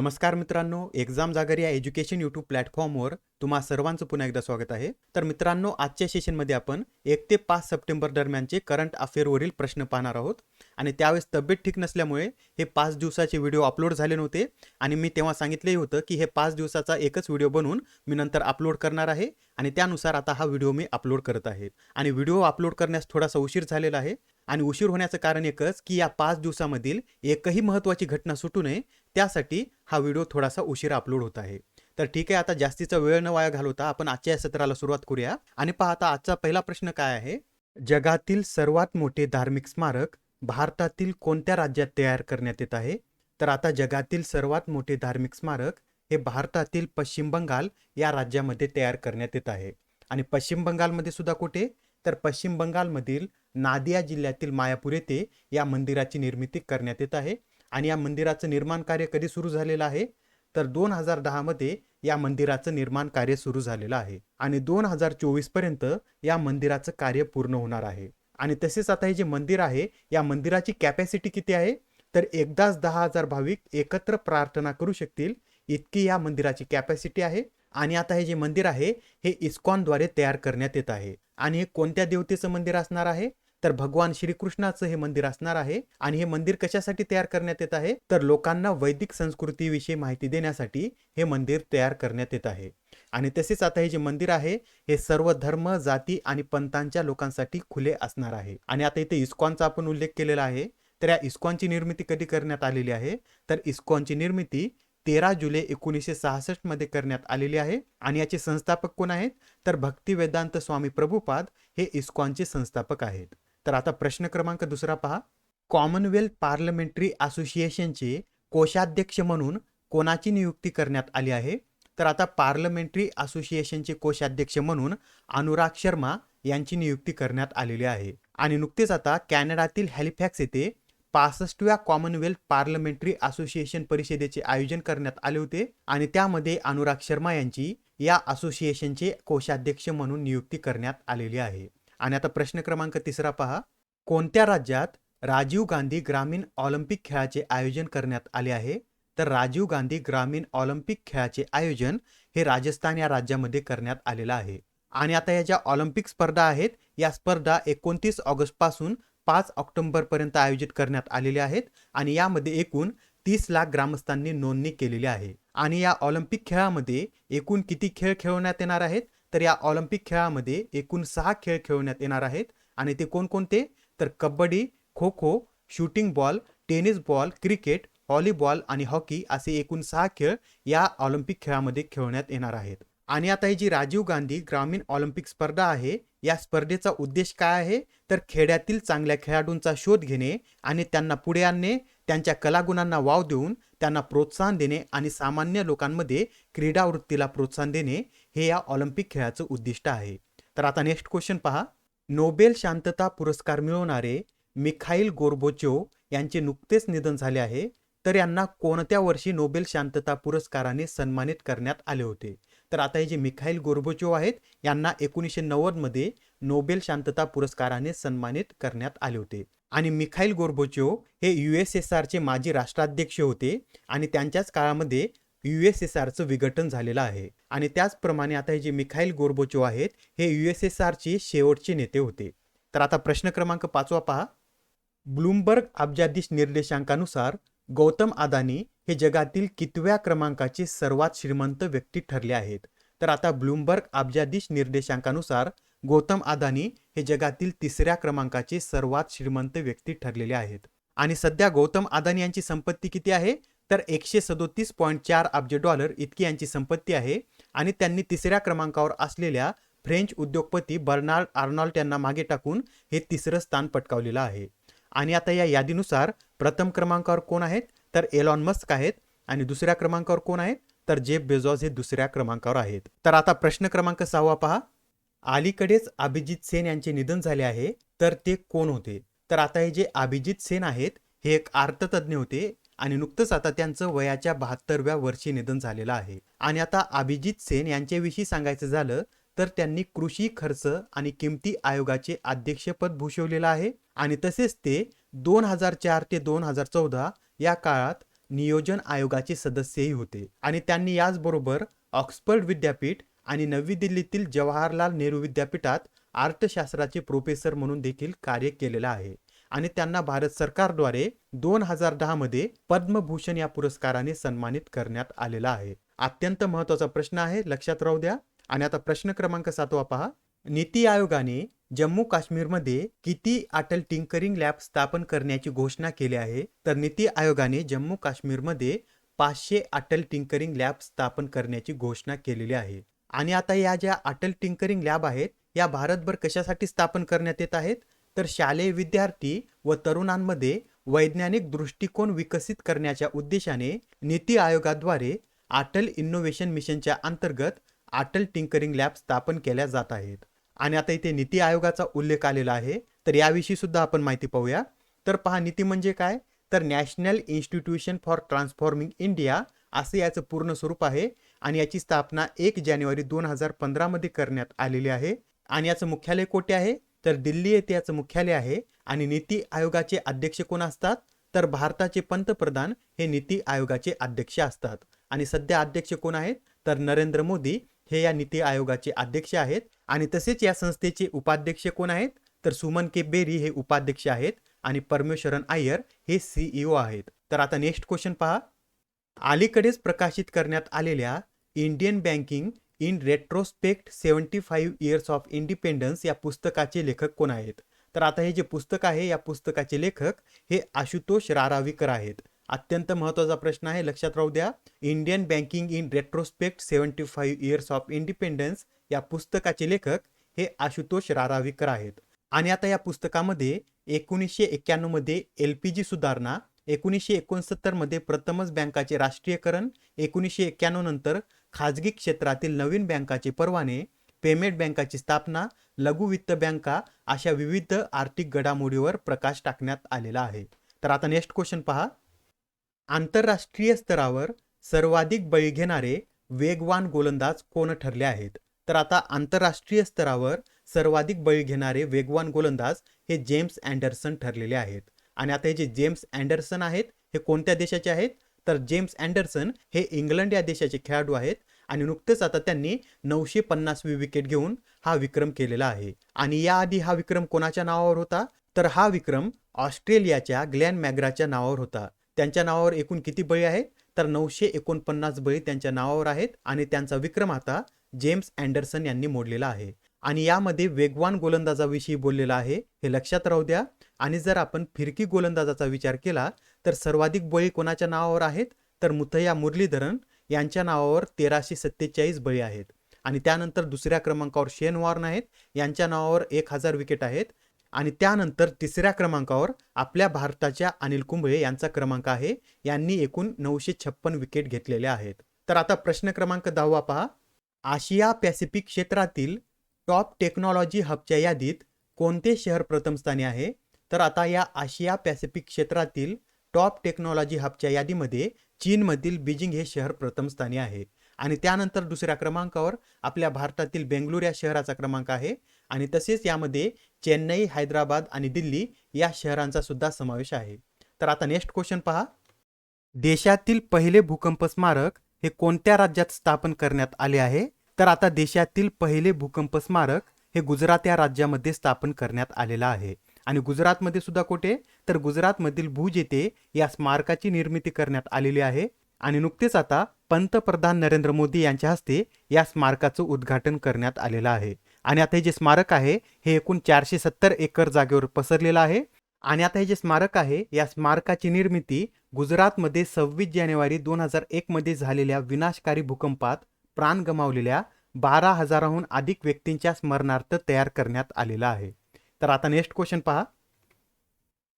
नमस्कार मित्रांनो, एक्झाम जागर या एज्युकेशन यूट्यूब प्लॅटफॉर्मवर तुम्हा सर्वांचं पुन्हा एकदा स्वागत आहे. तर मित्रांनो, आजच्या सेशनमध्ये आपण 1 ते 5 सप्टेंबर दरम्यानचे करंट अफेअरवरील प्रश्न पाहणार आहोत. आणि त्यावेळेस तब्येत ठीक नसल्यामुळे हे 5 दिवसाचे व्हिडिओ अपलोड झाले नव्हते आणि मी तेव्हा सांगितलेही होतं की हे 5 दिवसाचा एकच व्हिडिओ बनवून मी नंतर अपलोड करणार आहे आणि त्यानुसार आता हा व्हिडिओ मी अपलोड करत आहे. आणि व्हिडिओ अपलोड करण्यास थोडासा उशीर झालेला आहे आणि उशीर होण्याचं कारण एकच की या 5 दिवसामधील एकही महत्त्वाची घटना सुटू नये त्यासाठी हा व्हिडिओ थोडासा उशीर अपलोड होत आहे. तर ठीक आहे, आता जास्तीचा वेळ न वाया घालवता आपण आजच्या सत्राला सुरुवात करूया. आणि पहा, आता आजचा पहिला प्रश्न काय आहे. जगातील सर्वात मोठे धार्मिक स्मारक भारतातील कोणत्या राज्यात तयार करण्यात येत आहे? तर आता जगातील सर्वात मोठे धार्मिक स्मारक हे भारतातील पश्चिम बंगाल या राज्यामध्ये तयार करण्यात येत आहे. आणि पश्चिम बंगालमध्ये सुद्धा कुठे? तर पश्चिम बंगालमधील नादिया जिल्ह्यातील मायापूर येथे या मंदिराची निर्मिती करण्यात येत आहे. आणि या मंदिराचं निर्माण कार्य कधी सुरू झालेलं आहे? तर 2010 मध्ये या मंदिराचं निर्माण कार्य सुरू झालेलं आहे आणि 2024 पर्यंत या मंदिराचं कार्य पूर्ण होणार आहे. आणि तसेच आता हे जे मंदिर आहे या मंदिराची कॅपॅसिटी किती आहे? तर एकदाच 10,000 भाविक एकत्र प्रार्थना करू शकतील इतकी या मंदिराची कॅपॅसिटी आहे. आणि आता हे जे मंदिर आहे हे इस्कॉनद्वारे तयार करण्यात येत आहे. आणि हे कोणत्या देवतेचं मंदिर असणार आहे? तर भगवान श्रीकृष्णाचं हे मंदिर असणार आहे. आणि हे मंदिर कशासाठी तयार करण्यात येत आहे? तर लोकांना वैदिक संस्कृतीविषयी माहिती देण्यासाठी हे मंदिर तयार करण्यात येत आहे. आणि तसेच आता हे जे मंदिर आहे हे सर्व धर्म, जाती आणि पंथांच्या लोकांसाठी खुले असणार आहे. आणि आता इथे इस्कॉनचा आपण उल्लेख केलेला आहे. तर या इस्कॉनची निर्मिती कधी करण्यात आलेली आहे? तर इस्कॉनची निर्मिती 13 जुलै 1966 मध्ये करण्यात आलेली आहे. आणि याचे संस्थापक कोण आहेत? तर भक्तिवेदांत स्वामी प्रभुपाद हे इस्कॉनचे संस्थापक आहेत. तर आता प्रश्न क्रमांक दुसरा पहा. कॉमनवेल्थ पार्लमेंटरी असोसिएशनचे कोषाध्यक्ष म्हणून कोणाची नियुक्ती करण्यात आली आहे? तर आता पार्लमेंटरी असोसिएशनचे कोषाध्यक्ष म्हणून अनुराग शर्मा यांची नियुक्ती करण्यात आलेली आहे. आणि नुकतेच आता कॅनडातील हॅलिफॅक्स येथे 65व्या कॉमनवेल्थ पार्लमेंटरी असोसिएशन परिषदेचे आयोजन करण्यात आले होते आणि त्यामध्ये अनुराग शर्मा यांची या असोसिएशनचे कोषाध्यक्ष म्हणून नियुक्ती करण्यात आलेली आहे. आणि आता प्रश्न क्रमांक तिसरा पहा. कोणत्या राज्यात राजीव गांधी ग्रामीण ऑलिम्पिक खेळाचे आयोजन करण्यात आले आहे? तर राजीव गांधी ग्रामीण ऑलिम्पिक खेळाचे आयोजन हे राजस्थान या राज्यामध्ये करण्यात आलेलं आहे. आणि आता या ज्या ऑलिम्पिक स्पर्धा आहेत या स्पर्धा 29 ऑगस्ट पासून 5 ऑक्टोबर पर्यंत आयोजित करण्यात आलेल्या आहेत. आणि यामध्ये एकूण 30 लाख ग्रामस्थांनी नोंदणी केलेली आहे. आणि या ऑलिम्पिक खेळामध्ये एकूण किती खेळ खेळवण्यात येणार आहेत? तर या ऑलिम्पिक खेळामध्ये एकूण 6 खेळ खेळवण्यात येणार आहेत. आणि ते कोणकोणते? तर kabaddi, kho kho, shooting ball, tennis ball, cricket, volleyball आणि हॉकी असे एकूण 6 खेळ या ऑलिम्पिक खेळामध्ये खेळवण्यात येणार आहेत. आणि आता ही जी राजीव गांधी ग्रामीण ऑलिम्पिक स्पर्धा आहे या स्पर्धेचा उद्देश काय आहे? तर खेड्यातील चांगल्या खेळाडूंचा शोध घेणे आणि त्यांना पुढे आणणे, त्यांच्या कलागुणांना वाव देऊन त्यांना प्रोत्साहन देणे आणि सामान्य लोकांमध्ये क्रीडावृत्तीला प्रोत्साहन देणे हे या ऑलिम्पिक खेळाचं उद्दिष्ट आहे. तर आता नेक्स्ट क्वेश्चन पहा. नोबेल शांतता पुरस्कार मिळवणारे मिखाईल गोर्बाचोव्ह यांचे नुकतेच निधन झाले आहे. तर यांना कोणत्या वर्षी नोबेल शांतता पुरस्काराने सन्मानित करण्यात आले होते? तर आता हे जे मिखाईल गोर्बाचोव्ह आहेत यांना 1990 मध्ये नोबेल शांतता पुरस्काराने सन्मानित करण्यात आले होते. आणि मिखाईल गोर्बाचोव्ह हे USSRचे माजी राष्ट्राध्यक्ष होते आणि त्यांच्याच काळामध्ये USSRचं विघटन झालेलं आहे. आणि त्याचप्रमाणे आता हे जे मिखाईल गोर्बाचोव्ह आहेत हे USSRचे शेवटचे नेते होते. तर आता प्रश्न क्रमांक 5 पहा. ब्लूमबर्ग अब्जाधीश निर्देशांकानुसार गौतम अदानी हे जगातील कितव्या क्रमांकाचे सर्वात श्रीमंत व्यक्ती ठरले आहेत? तर आता ब्लूमबर्ग अब्जाधीश निर्देशांकानुसार गौतम अदानी हे जगातील 3ऱ्या क्रमांकाचे सर्वात श्रीमंत व्यक्ती ठरलेले आहेत. आणि सध्या गौतम अदानी यांची संपत्ती किती आहे? तर $137.4 अब्ज इतकी यांची संपत्ती आहे. आणि त्यांनी 3ऱ्या क्रमांकावर असलेल्या फ्रेंच उद्योगपती बर्नार्ड आर्नॉल्ट यांना मागे टाकून हे 3रं स्थान पटकावलेलं आहे. आणि आता या यादीनुसार प्रथम क्रमांकावर कोण आहेत? तर एलॉन मस्क आहेत. आणि दुसऱ्या क्रमांकावर कोण आहेत? तर जेफ बेझोस हे दुसऱ्या क्रमांकावर आहेत. तर आता प्रश्न क्रमांक 6 पहा. अलीकडेच अभिजित सेन यांचे निधन झाले आहे, तर ते कोण होते? तर आता हे जे अभिजित सेन आहेत हे एक अर्थतज्ञ होते आणि नुकतंच आता त्यांचं वयाच्या 72व्या वर्षी निधन झालेलं आहे. आणि आता अभिजित सेन यांच्याविषयी सांगायचं झालं तर त्यांनी कृषी खर्च आणि किमती आयोगाचे अध्यक्षपद भूषवलेलं आहे. आणि तसेच ते 2004 ते 2014 या काळात नियोजन आयोगाचे सदस्यही होते आणि त्यांनी याचबरोबर ऑक्सफर्ड विद्यापीठ आणि नवी दिल्लीतील जवाहरलाल नेहरू विद्यापीठात अर्थशास्त्राचे प्रोफेसर म्हणून देखील कार्य केलेलं आहे आणि त्यांना भारत सरकारद्वारे 2010 मध्ये पद्मभूषण या पुरस्काराने सन्मानित करण्यात आलेला आहे. अत्यंत महत्त्वाचा प्रश्न आहे, लक्षात राहू द्या. आणि आता प्रश्न क्रमांक 7 पहा. नीती आयोगाने जम्मू काश्मीरमध्ये किती अटल टिंकरिंग लॅब स्थापन करण्याची घोषणा केली आहे? तर नीती आयोगाने जम्मू काश्मीरमध्ये 500 अटल टिंकरिंग लॅब स्थापन करण्याची घोषणा केलेली आहे. आणि आता या ज्या अटल टिंकरिंग लॅब आहेत या भारतभर कशासाठी स्थापन करण्यात येत आहेत? तर शालेय विद्यार्थी व तरुणांमध्ये वैज्ञानिक दृष्टिकोन विकसित करण्याच्या उद्देशाने नीती आयोगाद्वारे अटल इनोव्हेशन मिशनच्या अंतर्गत अटल टिंकरिंग लॅब स्थापन केल्या जात आहेत. आणि आता इथे नीती आयोगाचा उल्लेख आलेला आहे, तर याविषयी सुद्धा आपण माहिती पाहूया. तर पहा, नीती म्हणजे काय? तर national institution for transforming India असे याचं पूर्ण स्वरूप आहे आणि याची स्थापना 1 जानेवारी 2015 मध्ये करण्यात आलेली आहे. आणि याचं मुख्यालय कोठे आहे? तर दिल्ली येथे याचं मुख्यालय आहे. आणि नीती आयोगाचे अध्यक्ष कोण असतात? तर भारताचे पंतप्रधान हे नीती आयोगाचे अध्यक्ष असतात. आणि सध्या अध्यक्ष कोण आहेत? तर नरेंद्र मोदी हे या नीती आयोगाचे अध्यक्ष आहेत. आणि तसेच या संस्थेचे उपाध्यक्ष कोण आहेत? तर सुमन के बेरी हे उपाध्यक्ष आहेत आणि परमेश्वरन अय्यर हे CEO आहेत. तर आता नेक्स्ट क्वेश्चन पहा. अलीकडेच प्रकाशित करण्यात आलेल्या Indian banking in retrospect 75 years of independence या पुस्तकाचे लेखक कोण आहेत? तर आता हे जे पुस्तक आहे या पुस्तकाचे लेखक हे आशुतोष रारावीकर आहेत. अत्यंत महत्त्वाचा प्रश्न आहे, लक्षात राहू द्या. Indian banking in retrospect 75 years of independence या पुस्तकाचे लेखक हे आशुतोष रारावीकर आहेत. आणि आता या पुस्तकामध्ये 1991 मध्ये LPG सुधारणा, 1969 मध्ये प्रथमच बँकाचे राष्ट्रीयकरण, 1991 नंतर खाजगी क्षेत्रातील नवीन बँकाचे परवाने, पेमेंट बँकाची स्थापना, लघु वित्त बँका अशा विविध आर्थिक घडामोडीवर प्रकाश टाकण्यात आलेला आहे. तर आता नेक्स्ट क्वेश्चन पहा. आंतरराष्ट्रीय स्तरावर सर्वाधिक बळी घेणारे वेगवान गोलंदाज कोण ठरले आहेत? तर आता आंतरराष्ट्रीय स्तरावर सर्वाधिक बळी घेणारे वेगवान गोलंदाज हे जेम्स अँडरसन ठरलेले आहेत. आणि आता हे जे जेम्स अँडरसन आहेत हे कोणत्या देशाचे आहेत? तर जेम्स अँडरसन हे इंग्लंड या देशाचे खेळाडू आहेत आणि नुकतेच आता त्यांनी 950वी विकेट घेऊन हा विक्रम केलेला आहे. आणि याआधी हा विक्रम कोणाच्या नावावर होता? तर हा विक्रम ऑस्ट्रेलियाच्या ग्लेन मॅग्राच्या नावावर होता. त्यांच्या नावावर एकूण किती बळी आहेत? तर 949 बळी त्यांच्या नावावर आहेत आणि त्यांचा विक्रम आता जेम्स अँडरसन यांनी मोडलेला आहे. आणि यामध्ये वेगवान गोलंदाजाविषयी बोललेला आहे, हे लक्षात राहू द्या. आणि जर आपण फिरकी गोलंदाजाचा विचार केला तर सर्वाधिक बळी कोणाच्या नावावर आहेत? तर मुथय्या मुरलीधरन यांच्या नावावर 1347 बळी आहेत. आणि त्यानंतर दुसऱ्या क्रमांकावर शेन वॉर्न आहेत, यांच्या नावावर 1000 विकेट आहेत. आणि त्यानंतर तिसऱ्या क्रमांकावर आपल्या भारताच्या अनिल कुंबळे यांचा क्रमांक आहे, यांनी एकूण 956 विकेट घेतलेल्या आहेत. तर आता प्रश्न क्रमांक 10 पहा. आशिया पॅसिफिक क्षेत्रातील टॉप टेक्नॉलॉजी हबच्या यादीत कोणते शहर प्रथम स्थानी आहे? तर आता या आशिया पॅसिफिक क्षेत्रातील टॉप टेक्नॉलॉजी हबच्या यादीमध्ये चीनमधील बीजिंग हे शहर प्रथम स्थानी आहे. आणि त्यानंतर दुसऱ्या क्रमांकावर आपल्या भारतातील बेंगळूर या शहराचा क्रमांक आहे. आणि तसेच यामध्ये चेन्नई, हैदराबाद आणि दिल्ली या शहरांचा सुद्धा समावेश आहे. तर आता नेक्स्ट क्वेश्चन पहा. देशातील पहिले भूकंप स्मारक हे कोणत्या राज्यात स्थापन करण्यात आले आहे? तर आता देशातील पहिले भूकंप स्मारक हे गुजरात या राज्यामध्ये स्थापन करण्यात आलेलं आहे. आणि गुजरातमध्ये सुद्धा कुठे? तर गुजरातमधील भुज येथे या स्मारकाची निर्मिती करण्यात आलेली आहे. आणि नुकतेच आता पंतप्रधान नरेंद्र मोदी यांच्या हस्ते या स्मारकाचं उद्घाटन करण्यात आलेलं आहे. आणि आता हे जे स्मारक आहे हे एकूण 470 एकर जागेवर पसरलेलं आहे. आणि आता हे जे स्मारक आहे या स्मारकाची निर्मिती गुजरातमध्ये 26 जानेवारी 2001 मध्ये झालेल्या विनाशकारी भूकंपात प्राण गमावलेल्या 12,000हून अधिक व्यक्तींच्या स्मरणार्थ तयार करण्यात आलेला आहे. तर आता नेक्स्ट क्वेश्चन पहा.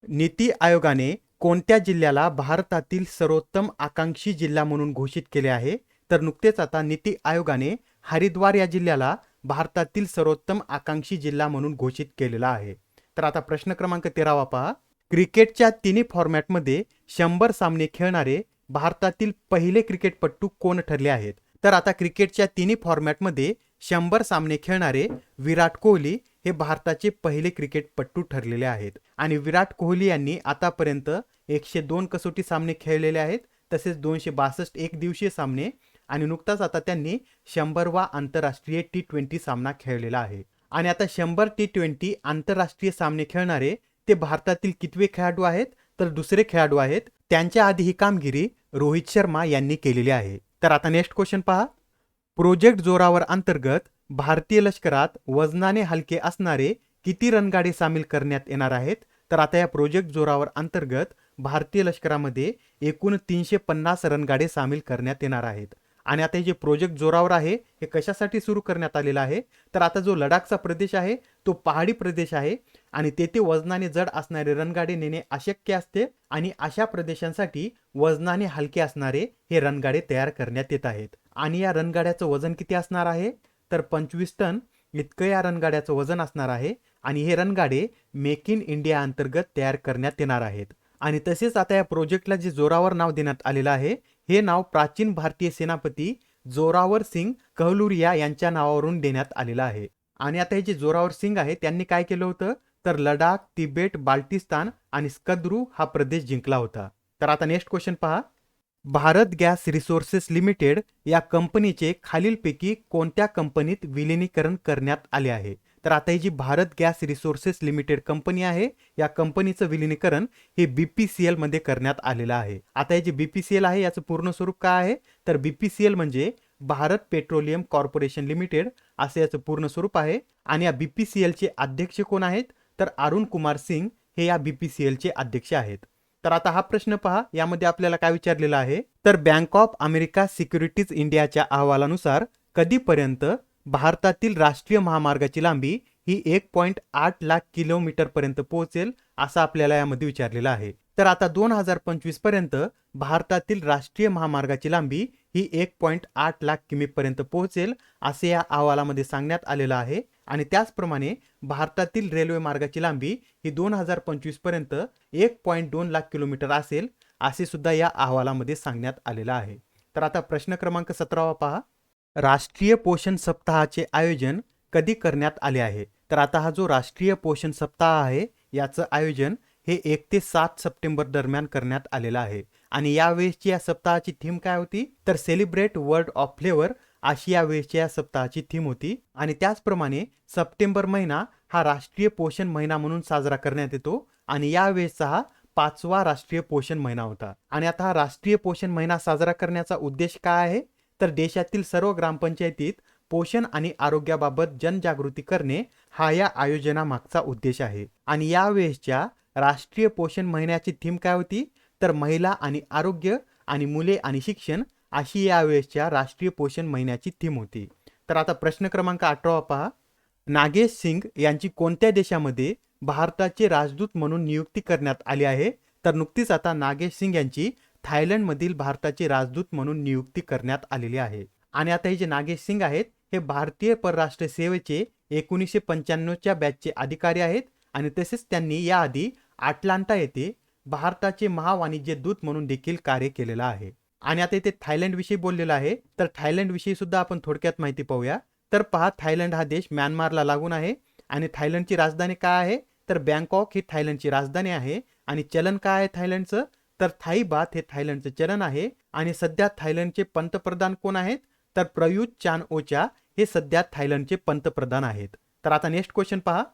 नीती आयोगाने कोणत्या जिल्ह्याला भारतातील सर्वोत्तम आकांक्षी जिल्हा म्हणून घोषित केले आहे? तर नुकतेच आता नीती आयोगाने हरिद्वार या जिल्ह्याला भारतातील सर्वोत्तम आकांक्षी जिल्हा म्हणून घोषित केलेला आहे. तर आता प्रश्न क्रमांक 13 पहा. क्रिकेटच्या तिन्ही फॉर्मॅटमध्ये 100 सामने खेळणारे भारतातील पहिले क्रिकेटपटू कोण ठरले आहेत? तर आता क्रिकेटच्या तिन्ही फॉर्मॅटमध्ये 100 सामने खेळणारे विराट कोहली हे भारताचे पहिले क्रिकेटपटू ठरलेले आहेत. आणि विराट कोहली यांनी आतापर्यंत 102 कसोटी सामने खेळलेले आहेत, तसेच 262 एक दिवसीय सामने आणि नुकताच आता त्यांनी 100वा आंतरराष्ट्रीय T20 सामना खेळलेला आहे. आणि आता 100 T20 आंतरराष्ट्रीय सामने खेळणारे ते भारतातील कितवे खेळाडू आहेत, तर दुसरे खेळाडू आहेत. त्यांच्या आधी ही कामगिरी रोहित शर्मा यांनी केलेली आहे. तर आता नेक्स्ट क्वेश्चन पहा. प्रोजेक्ट जोरावर अंतर्गत भारतीय लष्करात वजनाने हलके असणारे किती रणगाडे सामील करण्यात येणार आहेत? तर आता या प्रोजेक्ट जोरावर अंतर्गत भारतीय लष्करामध्ये एकूण 350 रणगाडे सामील करण्यात येणार आहेत. आणि आता हे जे प्रोजेक्ट जोरावर आहे हे कशासाठी सुरू करण्यात आलेलं आहे, तर आता जो लडाखचा प्रदेश आहे तो पहाडी प्रदेश आहे आणि तेथे वजनाने जड असणारे रणगाडे नेणे अशक्य असते आणि अशा प्रदेशांसाठी वजनाने हलके असणारे हे रणगाडे तयार करण्यात येत आहेत. आणि या रणगाड्याचं वजन किती असणार आहे, तर 25 टन इतकं या रणगाड्याचं वजन असणार आहे आणि हे रणगाडे मेक इन इंडिया अंतर्गत तयार करण्यात येणार आहेत. आणि तसेच आता या प्रोजेक्टला जे जोरावर नाव देण्यात आलेलं आहे हे नाव प्राचीन भारतीय सेनापती जोरावर सिंग कहलुरिया यांच्या नावावरून देण्यात आलेलं आहे. आणि आता हे जे जोरावर सिंग आहे त्यांनी काय केलं होतं, तर लडाख, तिबेट, बाल्टिस्तान आणि स्कद्रू हा प्रदेश जिंकला होता. तर आता नेक्स्ट क्वेश्चन पहा. भारत गॅस रिसोर्सेस लिमिटेड या कंपनीचे खालीलपैकी कोणत्या कंपनीत विलिनीकरण करण्यात आले आहे? तर आता ही जी Bharat gas resources limited company आहे या कंपनीचं विलिनीकरण हे BPCL मध्ये करण्यात आलेलं आहे. आता हे जे BPCL आहे याचं पूर्ण स्वरूप काय आहे, तर BPCL म्हणजे भारत पेट्रोलियम कॉर्पोरेशन लिमिटेड असं याचं पूर्ण स्वरूप आहे. आणि या BPCL चे अध्यक्ष कोण आहेत, तर अरुण कुमार सिंग हे या BPCL चे अध्यक्ष आहेत. तर आता हा प्रश्न पहा, यामध्ये आपल्याला काय विचारलेला आहे, तर बँक ऑफ अमेरिका सिक्युरिटीज इंडियाच्या अहवालानुसार कधीपर्यंत भारतातील राष्ट्रीय महामार्गाची लांबी ही 1.8 लाख किलोमीटर पर्यंत पोहोचेल असं आपल्याला यामध्ये विचारलेलं आहे. तर आता 2025 पर्यंत भारतातील राष्ट्रीय महामार्गाची लांबी ही 1.8 लाख किमी पर्यंत पोहोचेल असे या अहवालामध्ये सांगण्यात आलेलं आहे. आणि त्याचप्रमाणे भारतातील रेल्वे मार्गाची लांबी ही 2025 पर्यंत 1.2 लाख किलोमीटर असेल असे सुद्धा या अहवालामध्ये सांगण्यात आलेलं आहे. तर आता प्रश्न क्रमांक 17 पहा. राष्ट्रीय पोषण सप्ताहाचे आयोजन कधी करण्यात आले आहे? तर आता हा जो राष्ट्रीय पोषण सप्ताह आहे याचं आयोजन हे 1 ते 7 सप्टेंबर दरम्यान करण्यात आलेलं आहे. आणि यावेळेसची या सप्ताहाची थीम काय होती, तर सेलिब्रेट वर्ल्ड ऑफ फ्लेवर अशी यावेळेसच्या या सप्ताहाची थीम होती. आणि त्याचप्रमाणे सप्टेंबर महिना हा राष्ट्रीय पोषण महिना म्हणून साजरा करण्यात येतो आणि यावेळेसचा हा 5वा राष्ट्रीय पोषण महिना होता. आणि आता हा राष्ट्रीय पोषण महिना साजरा करण्याचा उद्देश काय आहे, तर देशातील सर्व ग्रामपंचायतीत पोषण आणि आरोग्याबाबत जनजागृती करणे हा या आयोजनामागचा उद्देश आहे. आणि यावेळेसच्या राष्ट्रीय पोषण महिन्याची थीम काय होती, तर महिला आणि आरोग्य आणि मुले आणि शिक्षण अशी यावेळेसच्या राष्ट्रीय पोषण महिन्याची थीम होती. तर आता प्रश्न क्रमांक 18 पहा. नागेश सिंग यांची कोणत्या देशामध्ये भारताचे राजदूत म्हणून नियुक्ती करण्यात आली आहे? तर नुकतीच आता नागेश सिंग यांची थायलंडमधील भारताचे राजदूत म्हणून नियुक्ती करण्यात आलेली आहे. आणि आता हे जे नागेश सिंग आहेत हे भारतीय परराष्ट्र सेवेचे 1995च्या बॅचचे अधिकारी आहेत आणि तसेच त्यांनी याआधी अटलांटा येथे भारताचे महावाणिज्य दूत म्हणून देखील कार्य केलेलं आहे. आणि आता इथे थायलंड विषयी बोललेलं आहे, तर थायलंड विषयी सुद्धा आपण थोडक्यात माहिती पाहूया. तर पहा, थायलंड हा देश म्यानमारला लागून आहे आणि थायलंडची राजधानी काय आहे, तर बँकॉक ही थायलंडची राजधानी आहे. आणि चलन काय आहे थायलंडचं, तर थाई बात हे थायलंडचं चलन आहे. आणि सध्या थायलंडचे पंतप्रधान कोण आहेत, तर प्रयुत चान ओचा हे सध्या थायलंडचे पंतप्रधान आहेत. तर आता नेक्स्ट क्वेश्चन पहा.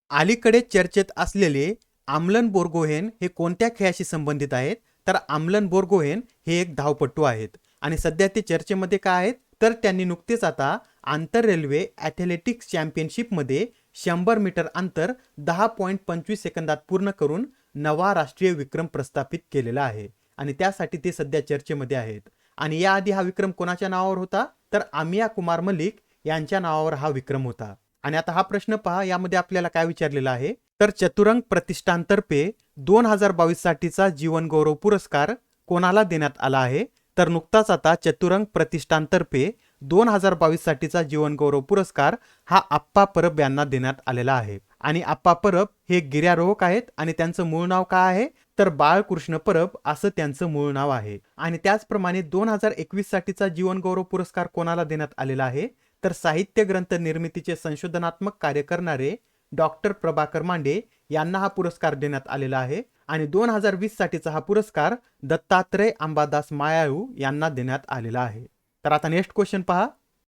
अलीकडे चर्चेत असलेले आमलन बोर्गोहेन हे कोणत्या खेळाशी संबंधित आहेत? तर आमलन बोर्गोहेन हे एक धावपटू आहेत आणि सध्या ते चर्चेमध्ये काय आहेत, तर त्यांनी नुकतेच आता आंतर रेल्वे ॲथलेटिक्स चॅम्पियनशिपमध्ये 100 मीटर अंतर 10.25 सेकंदात पूर्ण करून नवा राष्ट्रीय विक्रम प्रस्थापित केलेला आहे आणि त्यासाठी ते सध्या चर्चेमध्ये आहेत. आणि याआधी हा विक्रम कोणाच्या नावावर होता, तर आमिया कुमार मलिक यांच्या नावावर हा विक्रम होता. आणि आता हा प्रश्न पहा, यामध्ये आपल्याला काय विचारलेला आहे, तर चतुरंग प्रतिष्ठानतर्फे 2022 साठीचा जीवन गौरव पुरस्कार कोणाला देण्यात आला आहे? तर नुकताच आता चतुरंग प्रतिष्ठानतर्फे 2022 साठीचा जीवन गौरव पुरस्कार हा आप्पा परब यांना देण्यात आलेला आहे. आणि आप्पा परब हे गिर्यारोहक आहेत आणि त्यांचं मूळ नाव काय आहे, तर बाळकृष्ण परब असं त्यांचं मूळ नाव आहे. आणि त्याचप्रमाणे 2021 साठीचा जीवन गौरव पुरस्कार कोणाला देण्यात आलेला आहे, तर साहित्य ग्रंथ निर्मितीचे संशोधनात्मक कार्य करणारे डॉक्टर प्रभाकर मांडे यांना हा पुरस्कार देण्यात आलेला आहे. आणि 2020 साठीचा हा पुरस्कार दत्तात्रय अंबादास मायाळू यांना देण्यात आलेला आहे. तर आता नेक्स्ट क्वेश्चन पहा.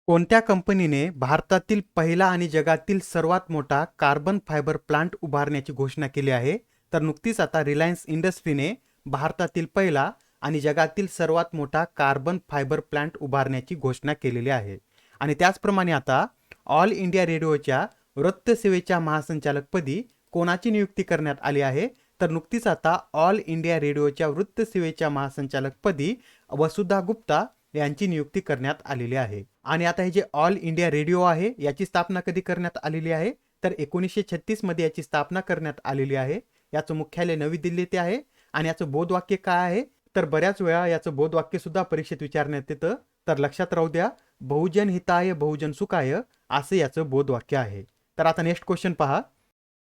कोणत्या कंपनीने भारतातील पहिला आणि जगातील सर्वात मोठा कार्बन फायबर प्लांट उभारण्याची घोषणा केली आहे? तर नुकतीच आता रिलायन्स इंडस्ट्रीने भारतातील पहिला आणि जगातील सर्वात मोठा कार्बन फायबर प्लांट उभारण्याची घोषणा केलेली आहे. आणि त्याचप्रमाणे आता ऑल इंडिया रेडिओच्या वृत्तसेवेच्या महासंचालकपदी कोणाची नियुक्ती करण्यात आली आहे? तर नुकतीच आता ऑल इंडिया रेडिओच्या वृत्तसेवेच्या महासंचालकपदी वसुधा गुप्ता यांची नियुक्ती करण्यात आलेली आहे. आणि आता हे जे ऑल इंडिया रेडिओ आहे याची स्थापना कधी करण्यात आलेली आहे? तर 1936 मध्ये याची स्थापना करण्यात आलेली आहे. याचं मुख्यालय नवी दिल्ली येथे आहे. आणि याचं बोधवाक्य काय आहे? तर बऱ्याच वेळा याचं बोधवाक्य सुद्धा परीक्षेत विचारण्यात येतं. तर लक्षात राहू द्या, बहुजन हिताय बहुजन सुखाय असं याचं बोधवाक्य आहे. तर आता नेक्स्ट क्वेश्चन पहा.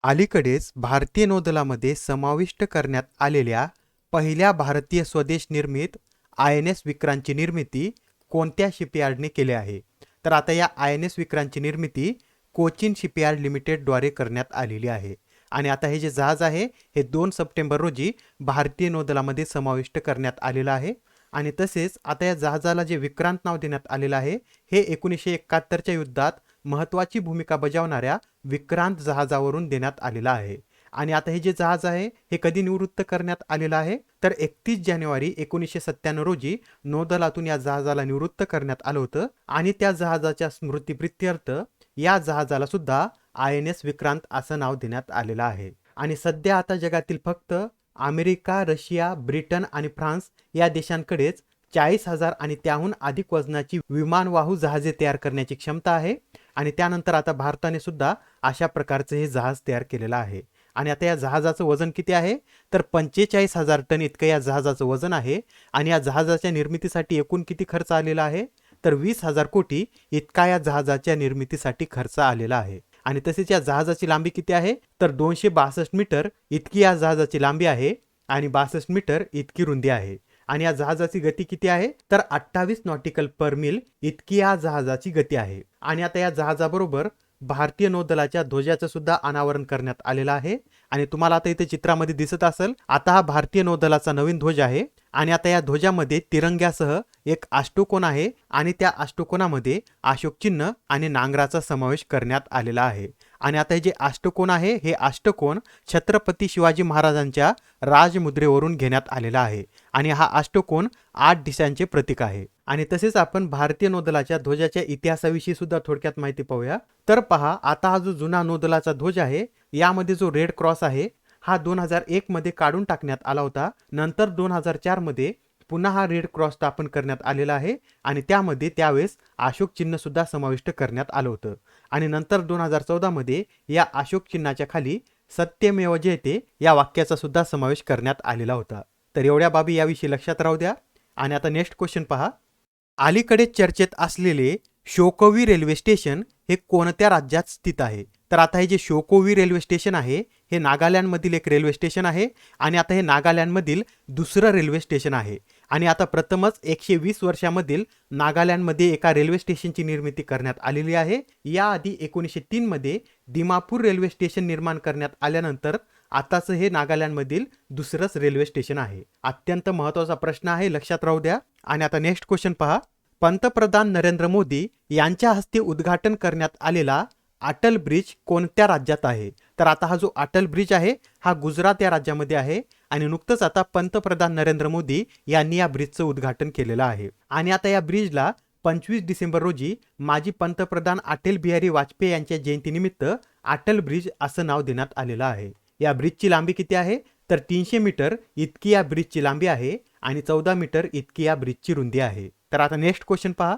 अलीकडेच भारतीय नौदलामध्ये समाविष्ट करण्यात आलेल्या पहिल्या भारतीय स्वदेश निर्मित INS विक्रांतची निर्मिती कोणत्या शिपयार्डने केली आहे? तर आता या INS विक्रांतची निर्मिती कोचिन शिपयार्ड लिमिटेडद्वारे करण्यात आलेली आहे. आणि आता हे जे जहाज आहे हे 2 सप्टेंबर रोजी भारतीय नौदलामध्ये समाविष्ट करण्यात आलेलं आहे. आणि तसेच आता या जहाजाला जे विक्रांत नाव देण्यात आलेलं आहे हे 1971च्या युद्धात महत्त्वाची भूमिका बजावणाऱ्या विक्रांत जहाजावरून देण्यात आलेलं आहे. आणि आता हे जे जहाज आहे हे कधी निवृत्त करण्यात आलेलं आहे? तर 31 जानेवारी 1997 रोजी नौदलातून या जहाजाला निवृत्त करण्यात आलं होतं. आणि त्या जहाजाच्या स्मृतिप्रित्यर्थ या जहाजाला सुद्धा INS विक्रांत असं नाव देण्यात आलेलं आहे. आणि सध्या आता जगातील फक्त अमेरिका, रशिया, ब्रिटन आणि फ्रान्स या देशांकडेच 40,000 आणि त्याहून अधिक वजनाची विमानवाहू जहाजे तयार करण्याची क्षमता आहे. आणि त्यानंतर आता भारताने सुद्धा अशा प्रकारचे हे जहाज तयार केलेलं आहे. आणि आता या जहाजाचं वजन किती आहे? तर 45,000 टन इतकं या जहाजाचं वजन आहे. आणि या जहाजाच्या निर्मितीसाठी एकूण किती खर्च आलेला आहे? तर 20,000 कोटी इतका या जहाजाच्या निर्मितीसाठी खर्च आलेला आहे. आणि तसेच या जहाजाची लांबी किती आहे? तर 262 मीटर इतकी या जहाजाची लांबी आहे आणि 62 मीटर इतकी रुंदी आहे. आणि या जहाजाची गती किती आहे? तर 28 नॉटिकल पर मिल इतकी या जहाजाची गती आहे. आणि आता या जहाजाबरोबर भारतीय नौदलाच्या ध्वजाचं सुद्धा अनावरण करण्यात आलेलं आहे. आणि तुम्हाला आता इथे चित्रामध्ये दिसत असेल, आता हा भारतीय नौदलाचा नवीन ध्वज आहे. आणि आता या ध्वजामध्ये तिरंग्यासह एक अष्टकोन आहे आणि त्या अष्टकोनामध्ये अशोक चिन्ह आणि नांगराचा समावेश करण्यात आलेला आहे. आणि आता हे जे अष्टकोन आहे हे अष्टकोन छत्रपती शिवाजी महाराजांच्या राजमुद्रेवरून घेण्यात आलेला आहे. आणि हा अष्टकोन 8 दिशांचे प्रतीक आहे. आणि तसेच आपण भारतीय नौदलाच्या ध्वजाच्या इतिहासाविषयी सुद्धा थोडक्यात माहिती पाहूया. तर पहा, आता हा जो जुना नौदलाचा ध्वज आहे यामध्ये जो रेड क्रॉस आहे हा 2001 मध्ये काढून टाकण्यात आला होता. नंतर 2004 मध्ये पुन्हा हा रेड क्रॉस स्थापन करण्यात आलेला आहे. आणि त्यामध्ये त्यावेळेस अशोक चिन्ह सुद्धा समाविष्ट करण्यात आलं होतं. आणि नंतर 2014 मध्ये या अशोक चिन्हाच्या खाली सत्यमेव जयते या वाक्याचा सुद्धा समावेश करण्यात आलेला होता. तर एवढ्या बाबी याविषयी लक्षात राहू द्या. आणि आता नेक्स्ट क्वेश्चन पहा. अलीकडे चर्चेत असलेले शोकोवी रेल्वे स्टेशन हे कोणत्या राज्यात स्थित आहे? तर आता हे जे शोकोवी रेल्वे स्टेशन आहे हे नागालँडमधील एक रेल्वे स्टेशन आहे. आणि आता हे नागालँडमधील दुसरं रेल्वे स्टेशन आहे. आणि आता प्रथमच 120 वर्षामधील नागालँडमध्ये एका रेल्वे स्टेशनची निर्मिती करण्यात आलेली आहे. याआधी 1903 मध्ये दिमापूर रेल्वे स्टेशन निर्माण करण्यात आल्यानंतर आताचं हे नागालँडमधील दुसरंच रेल्वे स्टेशन आहे. अत्यंत महत्त्वाचा प्रश्न आहे, लक्षात राहू द्या. आणि आता नेक्स्ट क्वेश्चन पहा. पंतप्रधान नरेंद्र मोदी यांच्या हस्ते उद्घाटन करण्यात आलेला अटल ब्रिज कोणत्या राज्यात आहे? तर आता हा जो अटल ब्रिज आहे हा गुजरात या राज्यामध्ये आहे. आणि नुकतंच आता पंतप्रधान नरेंद्र मोदी यांनी या ब्रिजचं उद्घाटन केलेलं आहे. आणि आता या ब्रिजला 25 डिसेंबर रोजी माजी पंतप्रधान अटल बिहारी वाजपेयी यांच्या जयंतीनिमित्त अटल ब्रिज असं नाव देण्यात आलेलं आहे. या ब्रिजची लांबी किती आहे? तर 300 मीटर इतकी या ब्रिजची लांबी आहे आणि 14 मीटर इतकी या ब्रिजची रुंदी आहे. तर आता नेक्स्ट क्वेश्चन पहा.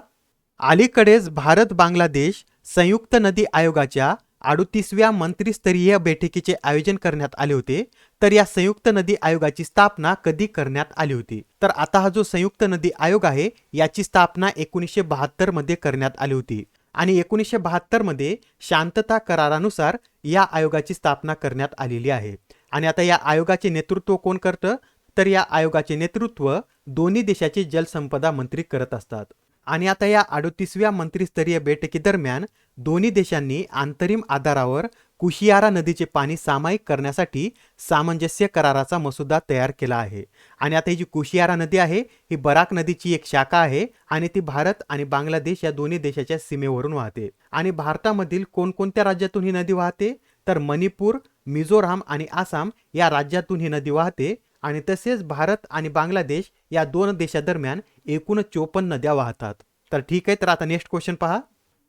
अलीकडेच भारत बांगलादेश संयुक्त नदी आयोगाच्या 38व्या मंत्रिस्तरीय बैठकीचे आयोजन करण्यात आले होते. तर या संयुक्त नदी आयोगाची स्थापना कधी करण्यात आली होती? तर आता हा जो संयुक्त नदी आयोग आहे याची स्थापना 1972 मध्ये करण्यात आली होती. आणि 1972 मध्ये शांतता करारानुसार या आयोगाची स्थापना करण्यात आलेली आहे. आणि आता या आयोगाचे नेतृत्व कोण करतं? तर या आयोगाचे नेतृत्व दोन्ही देशाचे जलसंपदा मंत्री करत असतात. आणि आता या 38व्या मंत्रिस्तरीय बैठकीदरम्यान दोन्ही देशांनी अंतरिम आधारावर कुशियारा नदीचे पाणी सामायिक करण्यासाठी सामंजस्य कराराचा मसुदा तयार केला आहे. आणि आता ही जी कुशियारा नदी आहे ही बराक नदीची एक शाखा आहे आणि ती भारत आणि बांगलादेश या दोन्ही देशाच्या सीमेवरून वाहते. आणि भारतामधील कोणकोणत्या राज्यातून ही नदी वाहते, तर मणिपूर, मिझोराम आणि आसाम या राज्यातून ही नदी वाहते. आणि तसेच भारत आणि बांगलादेश या दोन देशादरम्यान एकूण 54 नद्या वाहतात. तर ठीक आहे, तर आता नेक्स्ट क्वेश्चन पहा.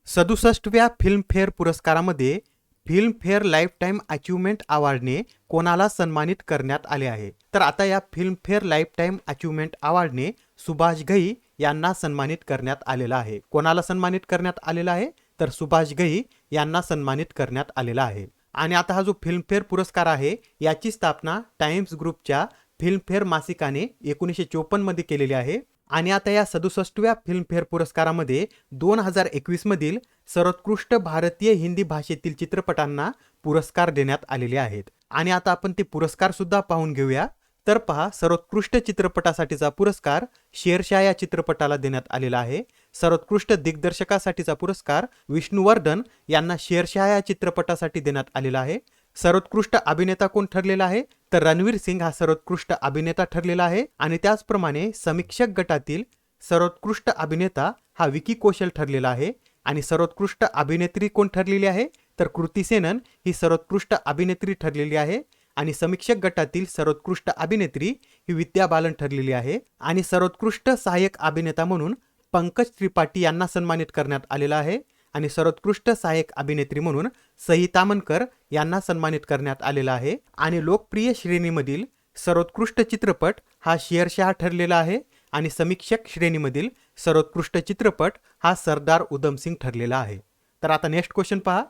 67व्या फिल्मफेअर पुरस्कारामध्ये फिल्मफेअर लाईफ टाईम अचिव्हमेंट अवॉर्डने कोणाला सन्मानित करण्यात आले आहे. तर आता या फिल्मफेअर लाईफ टाईम अचिव्हमेंट अवॉर्डने सुभाष घई यांना सन्मानित करण्यात आलेला आहे. कोणाला सन्मानित करण्यात आलेला आहे, तर सुभाष घई यांना सन्मानित करण्यात आलेला आहे. आणि आता हा जो फिल्मफेअर पुरस्कार आहे याची स्थापना टाइम्स ग्रुपच्या फिल्मफेअर मासिकाने 1954 मध्ये केलेली आहे. आणि आता या 67व्या फिल्मफेअर पुरस्कारामध्ये 2021 मधील सर्वोत्कृष्ट भारतीय हिंदी भाषेतील चित्रपटांना पुरस्कार देण्यात आलेले आहेत. आणि आता आपण ते पुरस्कार सुद्धा पाहून घेऊया. तर पहा, सर्वोत्कृष्ट चित्रपटासाठीचा पुरस्कार शेरशाह या चित्रपटाला देण्यात आलेला आहे. सर्वोत्कृष्ट दिग्दर्शकासाठीचा पुरस्कार विष्णुवर्धन यांना शेरशाह या चित्रपटासाठी देण्यात आलेला आहे. सर्वोत्कृष्ट अभिनेता कोण ठरलेला आहे, तर रणवीर सिंग हा सर्वोत्कृष्ट अभिनेता ठरलेला आहे. आणि त्याचप्रमाणे समीक्षक गटातील सर्वोत्कृष्ट अभिनेता हा विकी कौशल ठरलेला आहे. आणि सर्वोत्कृष्ट अभिनेत्री कोण ठरलेली आहे, तर कृती सेनन ही सर्वोत्कृष्ट अभिनेत्री ठरलेली आहे. आणि समीक्षक गटातील सर्वोत्कृष्ट अभिनेत्री ही विद्या बालन ठरलेली आहे. आणि सर्वोत्कृष्ट सहाय्यक अभिनेता म्हणून पंकज त्रिपाठी यांना सन्मानित करण्यात आलेला आहे. आणि सर्वोत्कृष्ट सहाय्यक अभिनेत्री म्हणून सई तामणकर यांना सन्मानित करण्यात आलेला आहे. आणि लोकप्रिय श्रेणीमधील सर्वोत्कृष्ट चित्रपट हा शेरशाह ठरलेला आहे. आणि समीक्षक श्रेणीमधील सर्वोत्कृष्ट चित्रपट हा सरदार उधम सिंग ठरलेला आहे. तर आता नेक्स्ट क्वेश्चन पहा.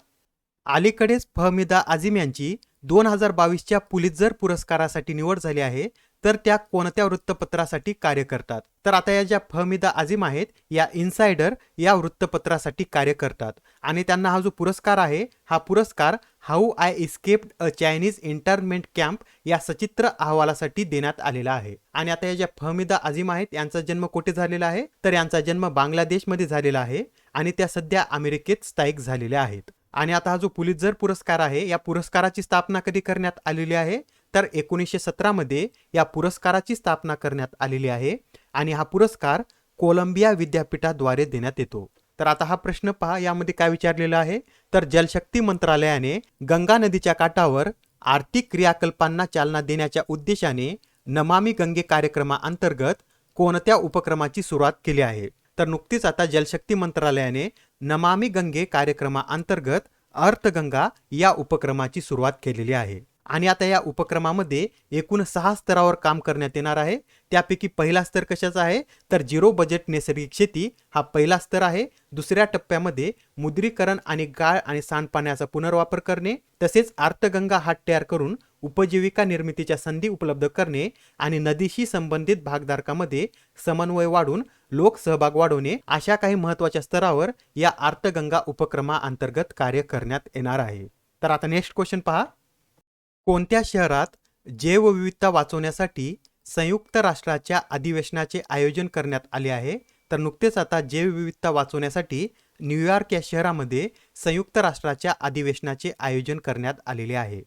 अलीकडेच फहमिदा आझिम यांची 2022च्या पुलित्झर पुरस्कारासाठी निवड झाली आहे, तर त्या कोणत्या वृत्तपत्रासाठी कार्य करतात. तर आता या ज्या फहमिदा आझिम आहेत या इनसायडर या वृत्तपत्रासाठी कार्य करतात. आणि त्यांना हा जो पुरस्कार आहे हा पुरस्कार how I escaped a Chinese internment camp या सचित्र अहवालासाठी देण्यात आलेला आहे. आणि आता या ज्या फहमिदा आझिम आहेत यांचा जन्म कुठे झालेला आहे, तर यांचा जन्म बांगलादेशमध्ये झालेला आहे. आणि त्या सध्या अमेरिकेत स्थायिक झालेल्या आहेत. आणि आता हा जो पुलित्झर पुरस्कार आहे या पुरस्काराची स्थापना कधी करण्यात आलेली आहे, तर 1917 मध्ये या पुरस्काराची स्थापना करण्यात आलेली आहे. आणि हा पुरस्कार कोलंबिया विद्यापीठाद्वारे देण्यात येतो. तर आता हा प्रश्न पहा, यामध्ये काय विचारलेला आहे, तर जलशक्ती मंत्रालयाने गंगा नदीच्या काठावर आर्थिक क्रियाकल्पांना चालना देण्याच्या उद्देशाने नमामि गंगे कार्यक्रमाअंतर्गत कोणत्या उपक्रमाची सुरुवात केली आहे. तर नुकतीच आता जलशक्ती मंत्रालयाने नमामि गंगे कार्यक्रमाअंतर्गत अर्थगंगा या उपक्रमाची सुरुवात केलेली आहे. आणि आता या उपक्रमामध्ये एकूण 6 स्तरावर काम करण्यात येणार आहे. त्यापैकी पहिला स्तर कशाचा आहे, तर झिरो बजेट नैसर्गिक शेती हा पहिला स्तर आहे. दुसऱ्या टप्प्यामध्ये मुद्रीकरण आणि गाळ आणि सांडपाण्याचा पुनर्वापर करणे, तसेच अर्थगंगा हात तयार करून उपजीविका निर्मितीच्या संधी उपलब्ध करणे आणि नदीशी संबंधित भागधारकांमध्ये समन्वय वाढून लोकसहभाग वाढवणे अशा काही महत्त्वाच्या स्तरावर या अर्थगंगा उपक्रमाअंतर्गत कार्य करण्यात येणार आहे. तर आता नेक्स्ट क्वेश्चन पहा. कोणत्या शहरात जैवविविधता वाचवण्यासाठी संयुक्त राष्ट्राच्या अधिवेशनाचे आयोजन करण्यात आले आहे. तर नुकतेच आता जैवविविधता वाचवण्यासाठी न्यूयॉर्क या शहरामध्ये संयुक्त राष्ट्राच्या अधिवेशनाचे आयोजन करण्यात आलेले आहे.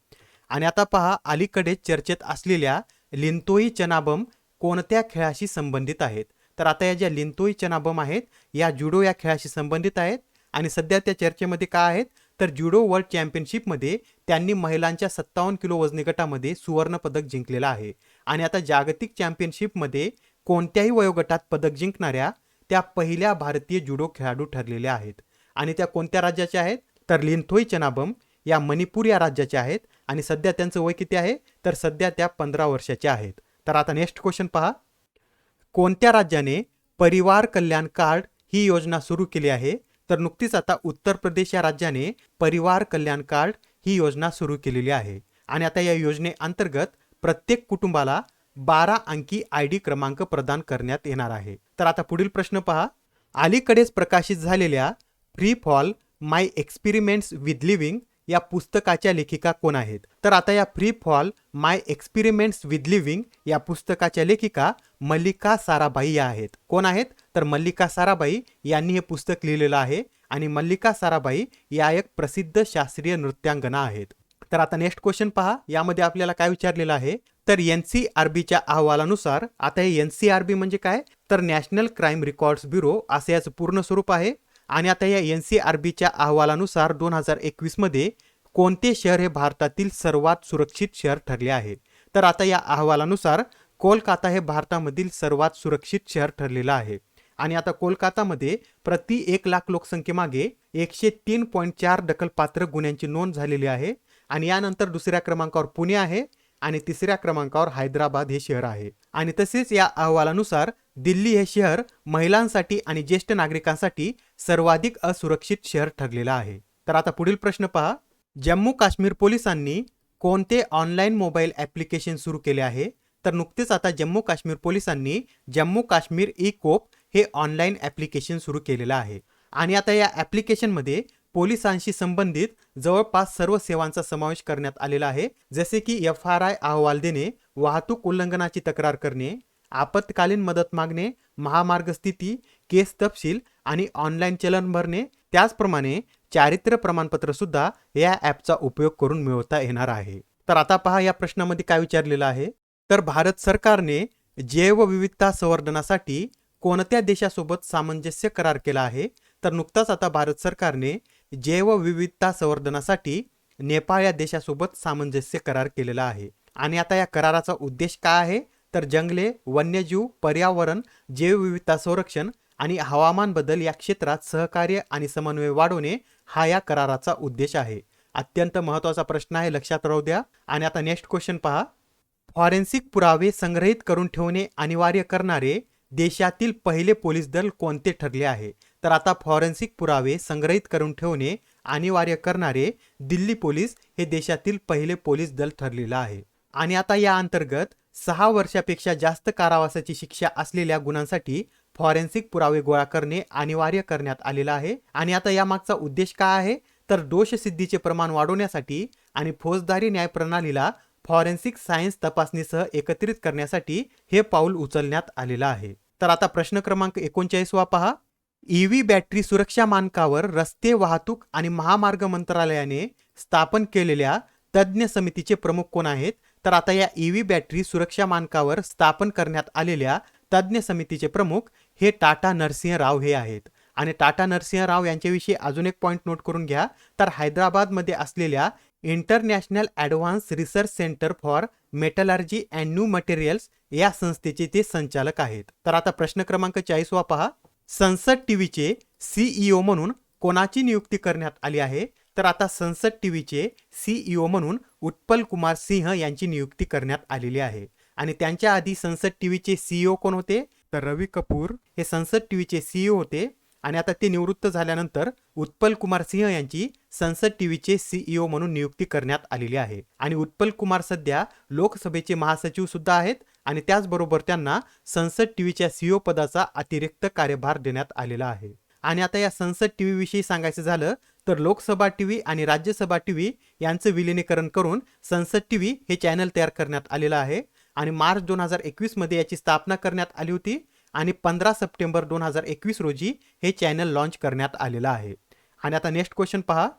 आणि आता पहा, अलीकडे चर्चेत असलेल्या लिंतोई चनाबम कोणत्या खेळाशी संबंधित आहेत. तर आता या ज्या लिंतोई चनाबम आहेत या जुडो या खेळाशी संबंधित आहेत. आणि सध्या त्या चर्चेमध्ये काय आहेत, तर जुडो वर्ल्ड चॅम्पियनशिपमध्ये त्यांनी महिलांच्या 57 किलो वजनी गटामध्ये सुवर्ण पदक जिंकलेलं आहे. आणि आता जागतिक चॅम्पियनशिपमध्ये कोणत्याही वयोगटात पदक जिंकणाऱ्या त्या पहिल्या भारतीय जुडो खेळाडू ठरलेल्या आहेत. आणि त्या कोणत्या राज्याच्या आहेत, तर लिंथोई चनाबम या मणिपूर या राज्याच्या आहेत. आणि सध्या त्यांचं वय किती आहे, तर सध्या त्या 15 वर्षाच्या आहेत. तर आता नेक्स्ट क्वेश्चन पहा. कोणत्या राज्याने परिवार कल्याण कार्ड ही योजना सुरू केली आहे. तर नुकतीच आता उत्तर प्रदेश या राज्याने परिवार कल्याण कार्ड ही योजना सुरू केलेली आहे. आणि आता या योजनेअंतर्गत प्रत्येक कुटुंबाला 12 अंकी ID क्रमांक प्रदान करण्यात येणार आहे. तर आता पुढील प्रश्न पहा. अलीकडेच प्रकाशित झालेल्या free fall my experiments with living या पुस्तकाच्या लेखिका कोण आहेत. तर आता या free fall my experiments with living या पुस्तकाच्या लेखिका मल्लिका साराभाई या आहेत. कोण आहेत, तर मल्लिका साराभाई यांनी हे पुस्तक लिहिलेलं आहे आणि मल्लिका साराभाई या एक प्रसिद्ध शास्त्रीय नृत्यांगना आहेत. तर आता नेक्स्ट क्वेश्चन पहा, यामध्ये आपल्याला काय विचारलेलं आहे, तर NCRBच्या अहवालानुसार, आता हे NCRB म्हणजे काय, तर नॅशनल क्राईम रेकॉर्ड्स ब्युरो असे याचं पूर्ण स्वरूप आहे. आणि आता या NCRBच्या अहवालानुसार 2021 मध्ये कोणते शहर हे भारतातील सर्वात सुरक्षित शहर ठरले आहे. तर आता या अहवालानुसार कोलकाता हे भारतामधील सर्वात सुरक्षित शहर ठरलेलं आहे. आणि आता कोलकातामध्ये प्रति 1 लाख लोकसंख्येमागे 103.4 दखलपात्र गुन्ह्यांची नोंद झालेली आहे. आणि यानंतर दुसऱ्या क्रमांकावर पुणे आहे आणि तिसऱ्या क्रमांकावर हैदराबाद हे शहर आहे. आणि तसेच या अहवालानुसार दिल्ली हे शहर महिलांसाठी आणि ज्येष्ठ नागरिकांसाठी सर्वाधिक असुरक्षित शहर ठरलेलं आहे. तर आता पुढील प्रश्न पहा, जम्मू काश्मीर पोलिसांनी कोणते ऑनलाईन मोबाईल ॲप्लिकेशन सुरू केले आहे. तर नुकतेच आता जम्मू काश्मीर पोलिसांनी जम्मू काश्मीर ई-कोप हे ऑनलाईन ॲप्लिकेशन सुरू केलेलं आहे. आणि आता या ॲप्लिकेशनमध्ये पोलिसांशी संबंधित जवळपास सर्व सेवांचा समावेश करण्यात आलेला आहे, जसे की FRI अहवाल देणे, वाहतूक उल्लंघनाची तक्रार करणे, आपत्कालीन मदत मागणे, महामार्ग स्थिती, केस तपशील आणि ऑनलाईन चलन भरणे. त्याचप्रमाणे चारित्र्य प्रमाणपत्र सुद्धा या ॲपचा उपयोग करून मिळवता येणार आहे. तर आता पहा, या प्रश्नामध्ये काय विचारलेलं आहे, तर भारत सरकारने जैवविविधता संवर्धनासाठी कोणत्या देशासोबत सामंजस्य करार केला आहे. तर नुकताच आता भारत सरकारने जैवविविधता संवर्धनासाठी नेपाळ या देशासोबत सामंजस्य करार केलेला आहे. आणि आता या कराराचा उद्देश काय आहे, तर जंगले, वन्यजीव, पर्यावरण, जैवविविधता संरक्षण आणि हवामान बदल या क्षेत्रात सहकार्य आणि समन्वय वाढवणे हा या कराराचा उद्देश आहे. अत्यंत महत्त्वाचा प्रश्न आहे, लक्षात राहू द्या. आणि आता नेक्स्ट क्वेश्चन पहा, फॉरेन्सिक पुरावे संग्रहित करून ठेवणे अनिवार्य करणारे देशातील पहिले पोलीस दल कोणते ठरले आहे. तर आता फॉरेन्सिक पुरावे संग्रहित करून ठेवणे अनिवार्य करणारे दिल्ली पोलीस हे देशातील पहिले पोलीस दल ठरलेलं आहे. आणि आता या अंतर्गत 6 वर्षापेक्षा जास्त कारावासाची शिक्षा असलेल्या गुन्ह्यांसाठी फॉरेन्सिक पुरावे गोळा करणे अनिवार्य करण्यात आलेलं आहे. आणि आता यामागचा उद्देश काय आहे, तर दोषसिद्धीचे प्रमाण वाढवण्यासाठी आणि फौजदारी न्यायप्रणालीला फॉरेन्सिक सायन्स तपासणीसह एकत्रित करण्यासाठी हे पाऊल उचलण्यात आलेलं आहे. तर आता प्रश्न क्रमांक 39 पहा, EV बॅटरी सुरक्षा मानकावर रस्ते वाहतूक आणि महामार्ग मंत्रालयाने स्थापन केलेल्या तज्ज्ञ समितीचे प्रमुख कोण आहेत. तर आता या EV बॅटरी सुरक्षा मानकावर स्थापन करण्यात आलेल्या तज्ज्ञ समितीचे प्रमुख हे टाटा नरसिंह राव हे आहेत. आणि टाटा नरसिंह राव यांच्याविषयी अजून एक पॉईंट नोट करून घ्या, तर हैदराबादमध्ये असलेल्या international advance research centre for metallurgy and new materials या संस्थेचे ते संचालक आहेत. तर आता प्रश्न क्रमांक 40 पहा, संसद टीव्हीचे CEO म्हणून कोणाची नियुक्ती करण्यात आली आहे. तर आता संसद टीव्हीचे CEO म्हणून उत्पल कुमार सिंह यांची नियुक्ती करण्यात आलेली आहे. आणि त्यांच्या आधी संसद टीव्हीचे CEO कोण होते, तर रवी कपूर हे संसद टीव्हीचे CEO होते. आणि आता ते निवृत्त झाल्यानंतर उत्पल कुमार सिंह यांची संसद टीव्हीचे CEO म्हणून नियुक्ती करण्यात आलेली आहे. आणि उत्पल कुमार सध्या लोकसभेचे महासचिव सुद्धा आहेत आणि त्याचबरोबर त्यांना संसद टीव्हीच्या CEO पदाचा अतिरिक्त कार्यभार देण्यात आलेला आहे. आणि आता या संसद टीव्ही विषयी सांगायचं झालं तर लोकसभा टीव्ही आणि राज्यसभा टीव्ही यांचं विलिनीकरण करून संसद टीव्ही हे चॅनल तयार करण्यात आलेलं आहे. आणि मार्च 2021 मध्ये याची स्थापना करण्यात आली होती आणि 15 सप्टेंबर 2021 रोजी हे चॅनल लॉन्च करण्यात आलेलं आहे. आणि आता नेक्स्ट क्वेश्चन पहा,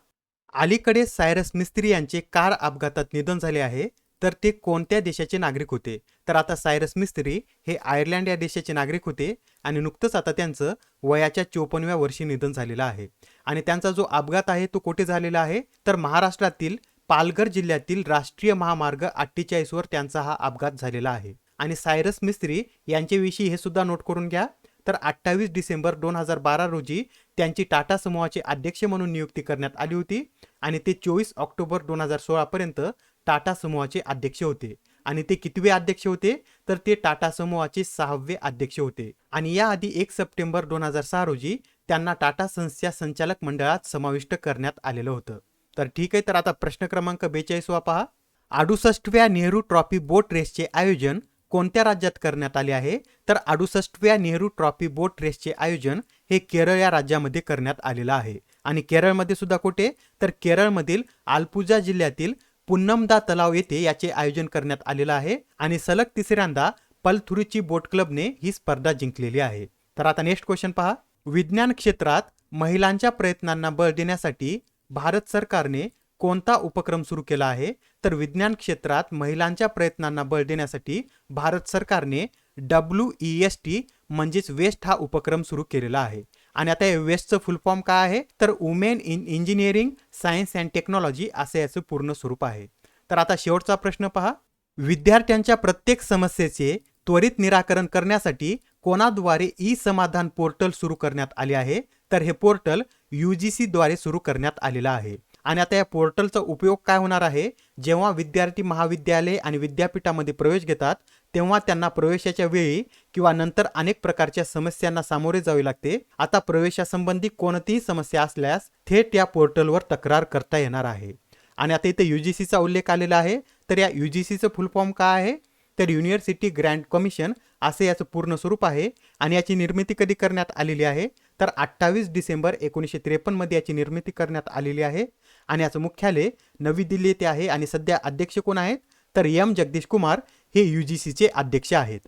अलीकडे सायरस मिस्त्री यांचे कार अपघातात निधन झाले आहे, तर ते कोणत्या देशाचे नागरिक होते. तर आता सायरस मिस्त्री हे आयर्लंड या देशाचे नागरिक होते आणि नुकतंच आता त्यांचं वयाच्या 54व्या वर्षी निधन झालेलं आहे. आणि त्यांचा जो अपघात आहे तो कुठे झालेला आहे, तर महाराष्ट्रातील पालघर जिल्ह्यातील राष्ट्रीय महामार्ग 48 वर त्यांचा हा अपघात झालेला आहे. आणि सायरस मिस्त्री यांच्याविषयी हे सुद्धा नोट करून घ्या, तर 28 डिसेंबर 2012 रोजी त्यांची टाटा समूहाचे अध्यक्ष म्हणून नियुक्ती करण्यात आली होती आणि ते 24 ऑक्टोबर 2016 पर्यंत टाटा समूहाचे अध्यक्ष होते. आणि ते कितवे अध्यक्ष होते, तर ते टाटा समूहाचे 6वे अध्यक्ष होते. आणि याआधी 1 सप्टेंबर 2006 रोजी त्यांना टाटा सन्सच्या संचालक मंडळात समाविष्ट करण्यात आलेलं होतं. तर ठीक आहे, तर आता प्रश्न क्रमांक 42 पहा, 68व्या नेहरू ट्रॉफी बोट रेसचे आयोजन कोणत्या राज्यात करण्यात आले आहे. तर 68व्या नेहरू ट्रॉफी बोट रेसचे आयोजन हे केरळ या राज्यामध्ये करण्यात आलेलं आहे. आणि केरळमध्ये सुद्धा कुठे, तर केरळमधील आलपुझा जिल्ह्यातील पुन्नमदा तलाव येथे याचे आयोजन करण्यात आलेलं आहे. आणि सलग तिसऱ्यांदा पलथुरुची बोट क्लबने ही स्पर्धा जिंकलेली आहे. तर आता नेक्स्ट क्वेश्चन पहा. विज्ञान क्षेत्रात महिलांच्या प्रयत्नांना बळ देण्यासाठी भारत सरकारने कोणता उपक्रम सुरू केला आहे? तर विज्ञान क्षेत्रात महिलांच्या प्रयत्नांना बळ देण्यासाठी भारत सरकारने WEST म्हणजेच वेस्ट हा उपक्रम सुरू केलेला आहे. आणि आता या वेस्टचं फुल फॉर्म काय आहे? तर women in engineering, science and technology असं याचं पूर्ण स्वरूप आहे. तर आता शेवटचा प्रश्न पहा. विद्यार्थ्यांच्या प्रत्येक समस्येचे त्वरित निराकरण करण्यासाठी कोणाद्वारे ई समाधान पोर्टल सुरू करण्यात आले आहे? तर हे पोर्टल UGC द्वारे सुरू करण्यात आलेलं आहे. आणि आता या पोर्टलचा उपयोग काय होणार आहे? जेव्हा विद्यार्थी महाविद्यालय आणि विद्यापीठामध्ये प्रवेश घेतात तेव्हा त्यांना प्रवेशाच्या वेळी किंवा नंतर अनेक प्रकारच्या समस्यांना सामोरे जावे लागते. आता प्रवेशासंबंधी कोणतीही समस्या असल्यास थेट या पोर्टलवर तक्रार करता येणार आहे. आणि आता इथे UGCचा उल्लेख आलेला आहे. तर या UGCचं फुल फॉर्म काय आहे? तर युनिव्हर्सिटी ग्रँट कमिशन असे याचं पूर्ण स्वरूप आहे. आणि याची निर्मिती कधी करण्यात आलेली आहे? तर 28 डिसेंबर 1953 मध्ये याची निर्मिती करण्यात आलेली आहे. आणि याचं मुख्यालय नवी दिल्ली येथे आहे. आणि सध्या अध्यक्ष कोण आहेत? तर M जगदीश कुमार हे UGCचे अध्यक्ष आहेत.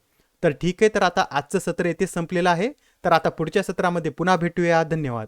तर ठीक आहे, तर आता आजचं सत्र येथे संपलेलं आहे. तर आता पुढच्या सत्रामध्ये पुन्हा भेटूया. धन्यवाद.